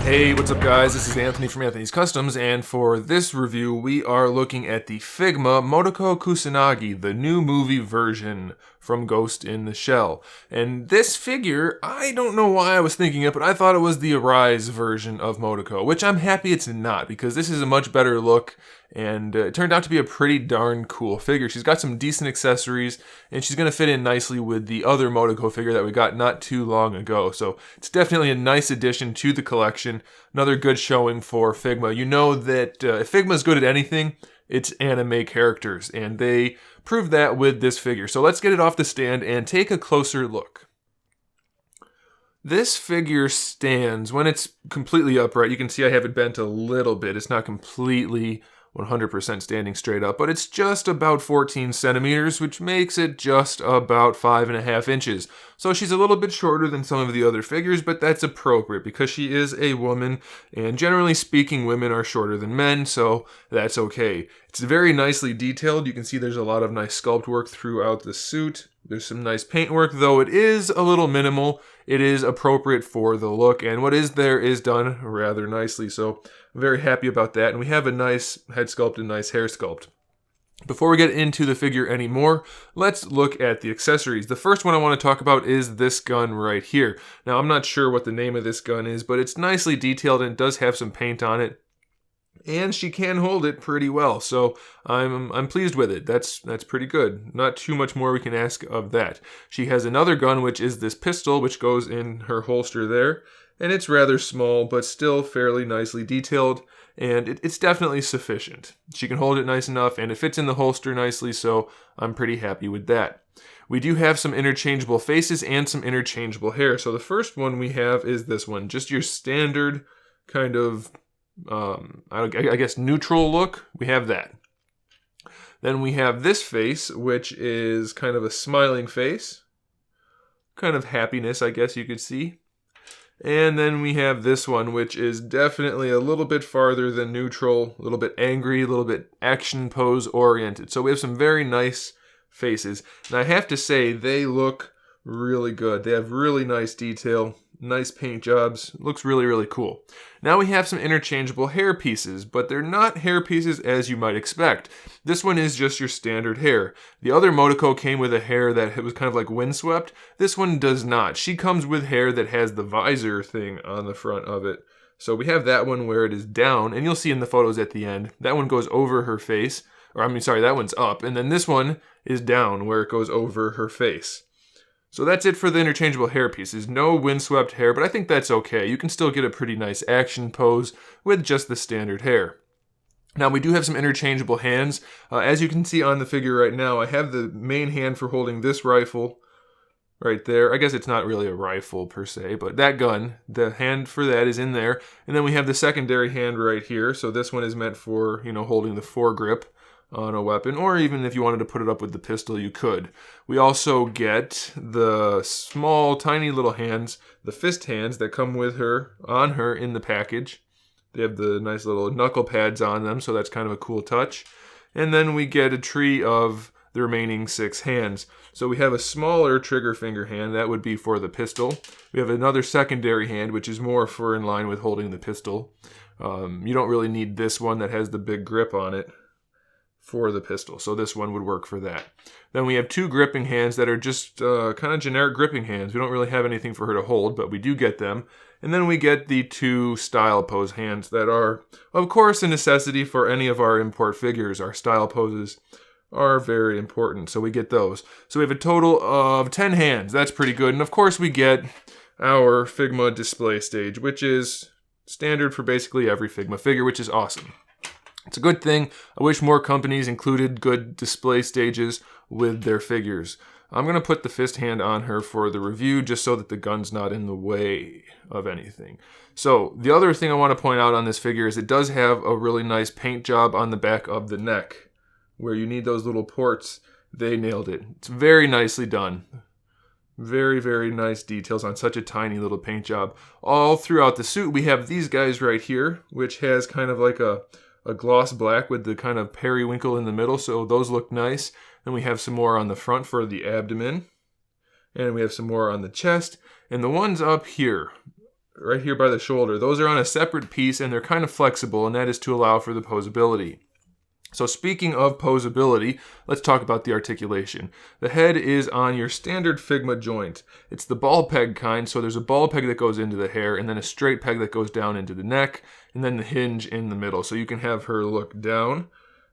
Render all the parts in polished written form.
Hey, what's up guys? This is Anthony from Anthony's Customs, and for this review we are looking at the Figma MOTOKO KUSANAGI, the new movie version from Ghost in the Shell. And this figure, I don't know why I was thinking it, but I thought it was the Arise version of MOTOKO, which I'm happy it's not, because this is a much better look, and it turned out to be a pretty darn cool figure. She's got some decent accessories, and she's going to fit in nicely with the other MOTOKO figure that we got not too long ago. So it's definitely a nice addition to the collection. Another good showing for Figma. You know that if Figma's good at anything, it's anime characters, and they proved that with this figure. So let's get it off the stand and take a closer look. This figure stands, when it's completely upright, you can see I have it bent a little bit. It's not completely 100% standing straight up, but it's just about 14 centimeters, which makes it just about 5.5 inches. So she's a little bit shorter than some of the other figures, but that's appropriate because she is a woman, and generally speaking, women are shorter than men, so that's okay. It's very nicely detailed. You can see there's a lot of nice sculpt work throughout the suit. There's some nice paint work, though it is a little minimal. It is appropriate for the look, and what is there is done rather nicely, so I'm very happy about that. And we have a nice head sculpt and nice hair sculpt. Before we get into the figure anymore, let's look at the accessories. The first one I want to talk about is this gun right here. Now, I'm not sure what the name of this gun is, but it's nicely detailed and it does have some paint on it. And she can hold it pretty well, so I'm pleased with it. That's pretty good. Not too much more we can ask of that. She has another gun, which is this pistol, which goes in her holster there, and it's rather small, but still fairly nicely detailed, and it's definitely sufficient. She can hold it nice enough, and it fits in the holster nicely, so I'm pretty happy with that. We do have some interchangeable faces and some interchangeable hair. So the first one we have is this one, just your standard kind of I guess neutral look. We have that. Then we have this face, which is kind of a smiling face, kind of happiness, I guess you could see. And then we have this one, which is definitely a little bit farther than neutral, a little bit angry, a little bit action pose oriented. So we have some very nice faces, and I have to say they look really good. They have really nice detail, nice paint jobs. Looks really, really cool. Now we have some interchangeable hair pieces, but they're not hair pieces as you might expect. This one is just your standard hair. The other MOTOKO came with a hair that was kind of like windswept. This one does not. She comes with hair that has the visor thing on the front of it. So we have that one where it is down, and you'll see in the photos at the end, that one goes over her face. That one's up, and then this one is down where it goes over her face. So that's it for the interchangeable hair pieces. No windswept hair, but I think that's okay. You can still get a pretty nice action pose with just the standard hair. Now we do have some interchangeable hands. As you can see on the figure right now, I have the main hand for holding this rifle right there. I guess it's not really a rifle per se, but that gun, the hand for that is in there. And then we have the secondary hand right here. So this one is meant for, holding the foregrip on a weapon, or even if you wanted to put it up with the pistol, you could. We also get the small, tiny little hands, the fist hands that come with her, on her in the package. They have the nice little knuckle pads on them, so that's kind of a cool touch. And then we get a tree of the remaining 6 hands. So we have a smaller trigger finger hand, that would be for the pistol. We have another secondary hand, which is more for in line with holding the pistol. You don't really need this one that has the big grip on it for the pistol, so this one would work for that. Then we have 2 gripping hands that are just kind of generic gripping hands. We don't really have anything for her to hold, but we do get them. And then we get the 2 style pose hands that are, of course, a necessity for any of our import figures. Our style poses are very important, so we get those. So we have a total of 10 hands. That's pretty good. And of course we get our Figma display stage, which is standard for basically every Figma figure, which is awesome. It's a good thing. I wish more companies included good display stages with their figures. I'm going to put the fist hand on her for the review just so that the gun's not in the way of anything. So the other thing I want to point out on this figure is it does have a really nice paint job on the back of the neck where you need those little ports. They nailed it. It's very nicely done. Very, very nice details on such a tiny little paint job. All throughout the suit we have these guys right here, which has kind of like a gloss black with the kind of periwinkle in the middle, so those look nice. Then we have some more on the front for the abdomen, and we have some more on the chest. And the ones up here, right here by the shoulder. Those are on a separate piece and they're kind of flexible, and that is to allow for the posability. So speaking of posability, let's talk about the articulation. The head is on your standard Figma joint. It's the ball peg kind, so there's a ball peg that goes into the hair and then a straight peg that goes down into the neck and then the hinge in the middle. So you can have her look down,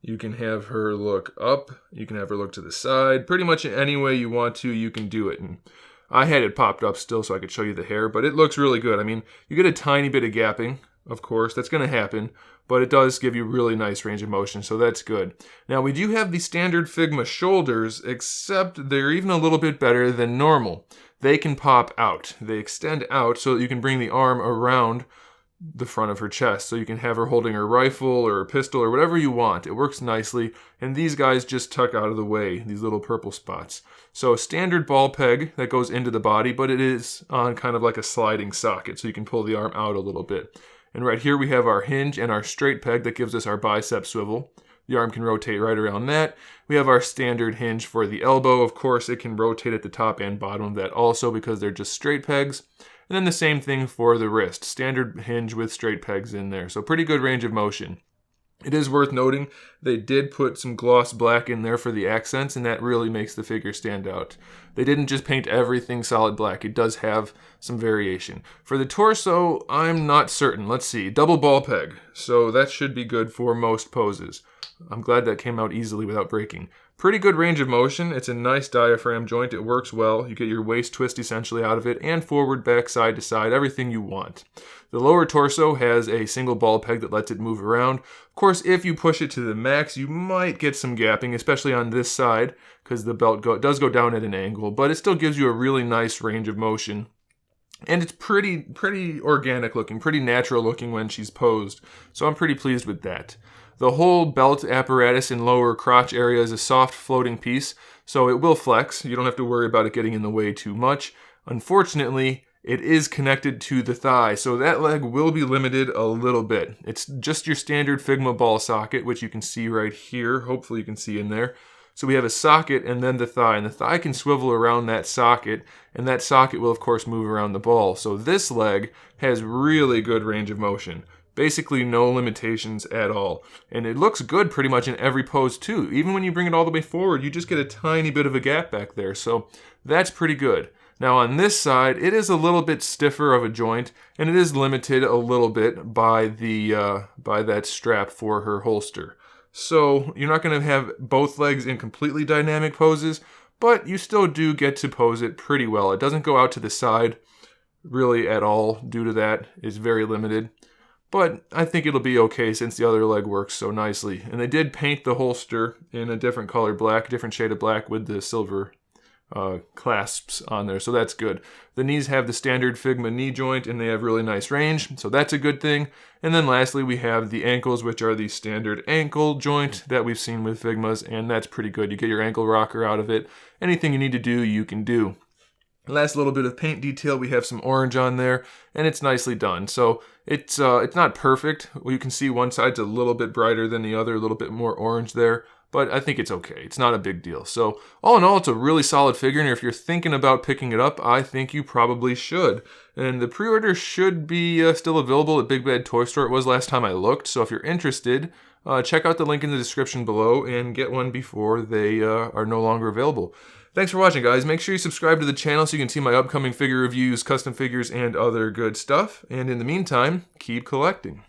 you can have her look up, you can have her look to the side. Pretty much in any way you want to, you can do it. And I had it popped up still so I could show you the hair, but it looks really good. I mean, you get a tiny bit of gapping, of course, that's going to happen, but it does give you really nice range of motion, so that's good. Now, we do have the standard Figma shoulders, except they're even a little bit better than normal. They can pop out. They extend out so that you can bring the arm around the front of her chest, so you can have her holding her rifle or a pistol or whatever you want. It works nicely, and these guys just tuck out of the way, these little purple spots. So a standard ball peg that goes into the body, but it is on kind of like a sliding socket, so you can pull the arm out a little bit. And right here we have our hinge and our straight peg that gives us our bicep swivel. The arm can rotate right around that. We have our standard hinge for the elbow. Of course, it can rotate at the top and bottom of that also because they're just straight pegs. And then the same thing for the wrist. Standard hinge with straight pegs in there. So pretty good range of motion. It is worth noting they did put some gloss black in there for the accents, and that really makes the figure stand out. They didn't just paint everything solid black. It does have some variation. For the torso, I'm not certain. Let's see. Double ball peg. So that should be good for most poses. I'm glad that came out easily without breaking. Pretty good range of motion. It's a nice diaphragm joint. It works well. You get your waist twist essentially out of it, and forward, back, side to side, everything you want. The lower torso has a single ball peg that lets it move around. Of course, if you push it to the max, you might get some gapping, especially on this side, because the belt does go down at an angle, but it still gives you a really nice range of motion. And it's pretty organic looking, pretty natural looking when she's posed. So I'm pretty pleased with that. The whole belt apparatus in lower crotch area is a soft floating piece, so it will flex. You don't have to worry about it getting in the way too much. Unfortunately, it is connected to the thigh, so that leg will be limited a little bit. It's just your standard Figma ball socket, which you can see right here. Hopefully you can see in there. So we have a socket and then the thigh, and the thigh can swivel around that socket, and that socket will of course move around the ball. So this leg has really good range of motion. Basically no limitations at all. And it looks good pretty much in every pose too. Even when you bring it all the way forward, you just get a tiny bit of a gap back there. So that's pretty good. Now on this side, it is a little bit stiffer of a joint, and it is limited a little bit by that strap for her holster. So you're not going to have both legs in completely dynamic poses, but you still do get to pose it pretty well. It doesn't go out to the side really at all due to that. It's very limited. But I think it'll be okay since the other leg works so nicely. And they did paint the holster in a different color black, different shade of black with the silver clasps on there, so that's good. The knees have the standard Figma knee joint and they have really nice range, so that's a good thing. And then lastly we have the ankles, which are the standard ankle joint that we've seen with Figmas, and that's pretty good. You get your ankle rocker out of it. Anything you need to do, you can do. Last little bit of paint detail, we have some orange on there, and it's nicely done. So it's not perfect. Well, you can see one side's a little bit brighter than the other, a little bit more orange there, but I think it's okay. It's not a big deal. So all in all, it's a really solid figure, and if you're thinking about picking it up, I think you probably should. And the pre-order should be still available at Big Bad Toy Store. It was last time I looked, so if you're interested, check out the link in the description below and get one before they are no longer available. Thanks for watching, guys. Make sure you subscribe to the channel so you can see my upcoming figure reviews, custom figures, and other good stuff. And in the meantime, keep collecting.